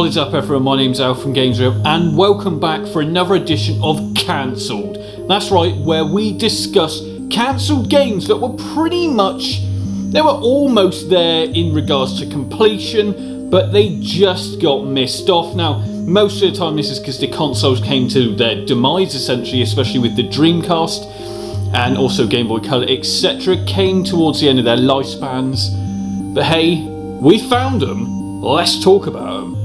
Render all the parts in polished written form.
What is up everyone, my name's Al from Gameboy and welcome back for another edition of Cancelled. That's right, where we discuss cancelled games that were pretty much, they were almost there in regards to completion, but they just got missed off. Now, most of the time this is because the consoles came to their demise essentially, especially with the Dreamcast and also Game Boy Color, etc. came towards the end of their lifespans. But hey, we found them, let's talk about them.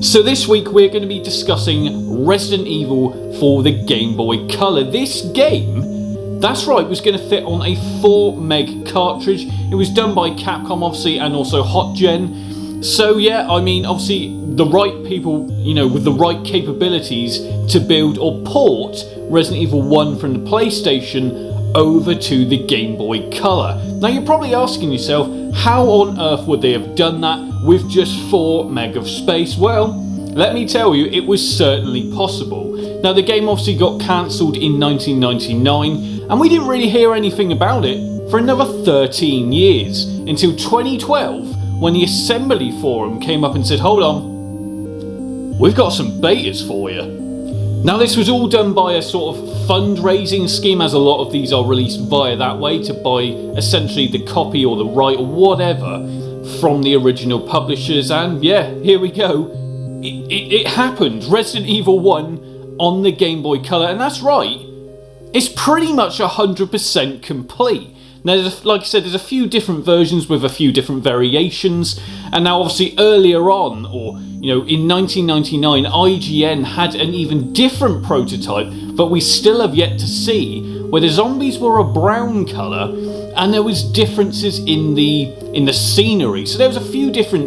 So this week we're going to be discussing Resident Evil for the Game Boy Color. This game, that's right, was going to fit on a 4 meg cartridge. It was done by Capcom obviously and also Hot Gen. So yeah, I mean obviously the right people, you know, with the right capabilities to build or port Resident Evil 1 from the PlayStation over to the Game Boy Color. Now you're probably asking yourself, how on earth would they have done that with just 4 meg of space? Well, let me tell you, it was certainly possible. Now the game obviously got cancelled in 1999 and we didn't really hear anything about it for another 13 years until 2012 when the Assembly Forum came up and said, hold on, we've got some betas for you. Now this was all done by a sort of fundraising scheme, as a lot of these are released via that way, to buy essentially the copy or the right or whatever from the original publishers. And yeah, here we go, it happened. Resident Evil 1 on the Game Boy Color, and that's right, it's pretty much 100% complete. Now, like I said, there's a few different versions with a few different variations, and now obviously earlier on, or you know, in 1999, IGN had an even different prototype, but we still have yet to see, where the zombies were a brown colour, and there was differences in the scenery. So there was a few different,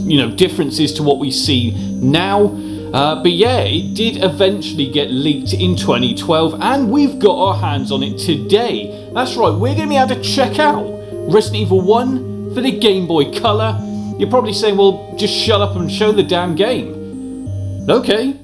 you know, differences to what we see now. But yeah, it did eventually get leaked in 2012 and we've got our hands on it today. That's right, we're going to be able to check out Resident Evil 1 for the Game Boy Color. You're probably saying, well, just shut up and show the damn game. Okay.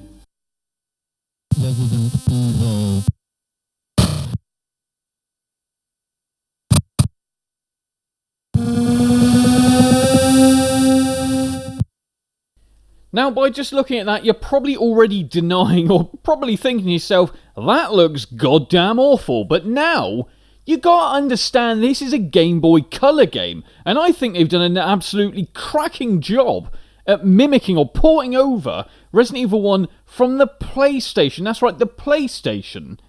Now, by just looking at that, you're probably already denying or probably thinking to yourself, that looks goddamn awful. But now, you gotta understand this is a Game Boy Color game. And I think they've done an absolutely cracking job at mimicking or porting over Resident Evil 1 from the PlayStation. That's right, the PlayStation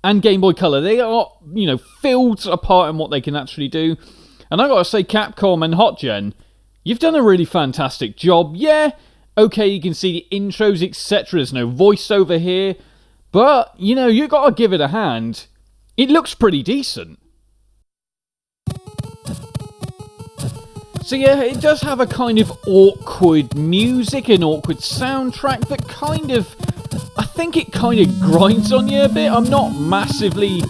and Game Boy Color. They are, you know, fields apart in what they can actually do. And I gotta say, Capcom and Hot Gen, you've done a really fantastic job. Yeah. Okay, you can see the intros, etc. There's no voiceover here. But, you know, you gotta give it a hand. It looks pretty decent. So yeah, it does have a kind of awkward music, an awkward soundtrack that kind of, I think it kind of grinds on you a bit. I'm not massively,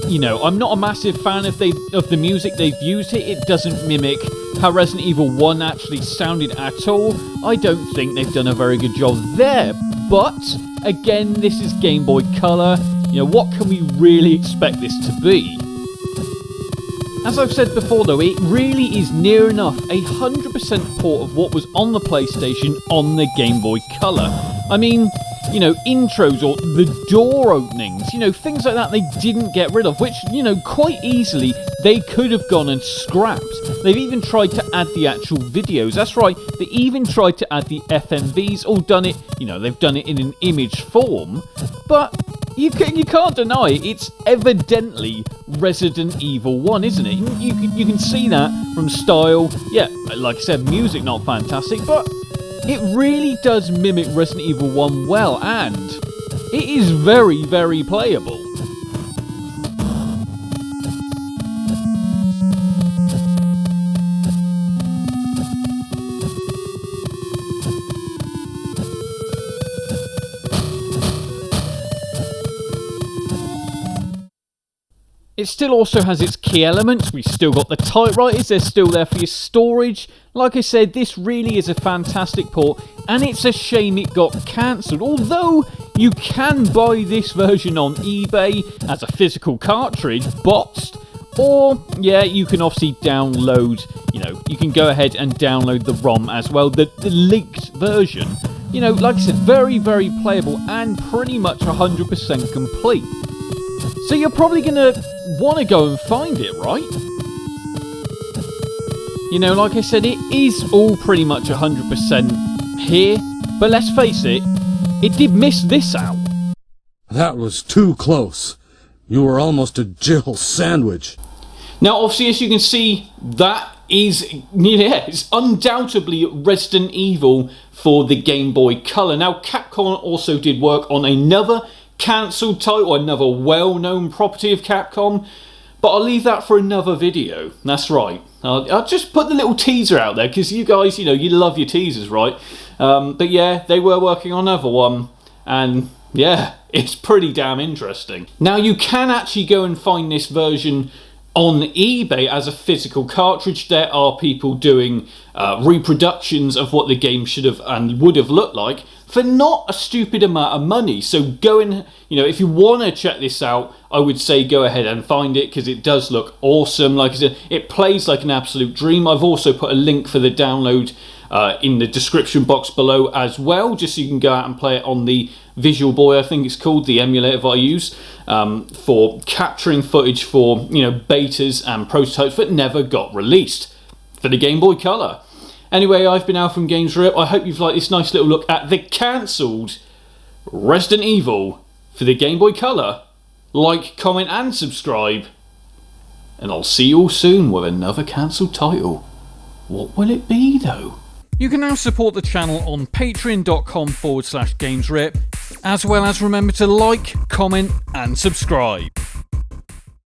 you know, I'm not a massive fan of the music they've used here. It doesn't mimic how Resident Evil 1 actually sounded at all. I don't think they've done a very good job there. But, again, this is Game Boy Color. You know, what can we really expect this to be? As I've said before though, it really is near enough a 100% port of what was on the PlayStation on the Game Boy Color. I mean, you know, intros or the door openings, you know, things like that they didn't get rid of, which, you know, quite easily they could have gone and scrapped. They've even tried to add the actual videos. That's right, they even tried to add the FMVs, or done it, you know, they've done it in an image form, but you can't deny it, it's evidently Resident Evil 1, isn't it? You can see that from style. Yeah, like I said, music not fantastic, but it really does mimic Resident Evil 1 well, and it is very, very playable. It still also has its key elements. We've still got the typewriters, they're still there for your storage. Like I said, this really is a fantastic port, and it's a shame it got cancelled. Although, you can buy this version on eBay as a physical cartridge, boxed, or, yeah, you can obviously download, you know, you can go ahead and download the ROM as well, the leaked version. You know, like I said, very, very playable and pretty much 100% complete. So you're probably going to want to go and find it, right? You know, like I said, it is all pretty much 100% here, but let's face it, it did miss this out. That was too close. You were almost a Jill sandwich. Now, obviously, as you can see, that is, yeah, it's undoubtedly Resident Evil for the Game Boy Color. Now, Capcom also did work on another cancelled title, another well-known property of Capcom, but I'll leave that for another video. That's right. I'll just put the little teaser out there, because you guys, you know, you love your teasers, right? But yeah, they were working on another one, and yeah, it's pretty damn interesting. Now, you can actually go and find this version on eBay as a physical cartridge. There are people doing reproductions of what the game should have and would have looked like for not a stupid amount of money. So go and, you know, if you want to check this out, I would say go ahead and find it, because it does look awesome. Like I said, it plays like an absolute dream. I've also put a link for the download in the description box below as well, just so you can go out and play it on the Visual Boy, I think it's called, the emulator that I use for capturing footage for, you know, betas and prototypes that never got released for the Game Boy Color. Anyway, I've been Al from Games Rip. I hope you've liked this nice little look at the cancelled Resident Evil for the Game Boy Color. Like, comment and subscribe, and I'll see you all soon with another cancelled title. What will it be though? You can now support the channel on patreon.com/GamesRip, as well as remember to like, comment and subscribe.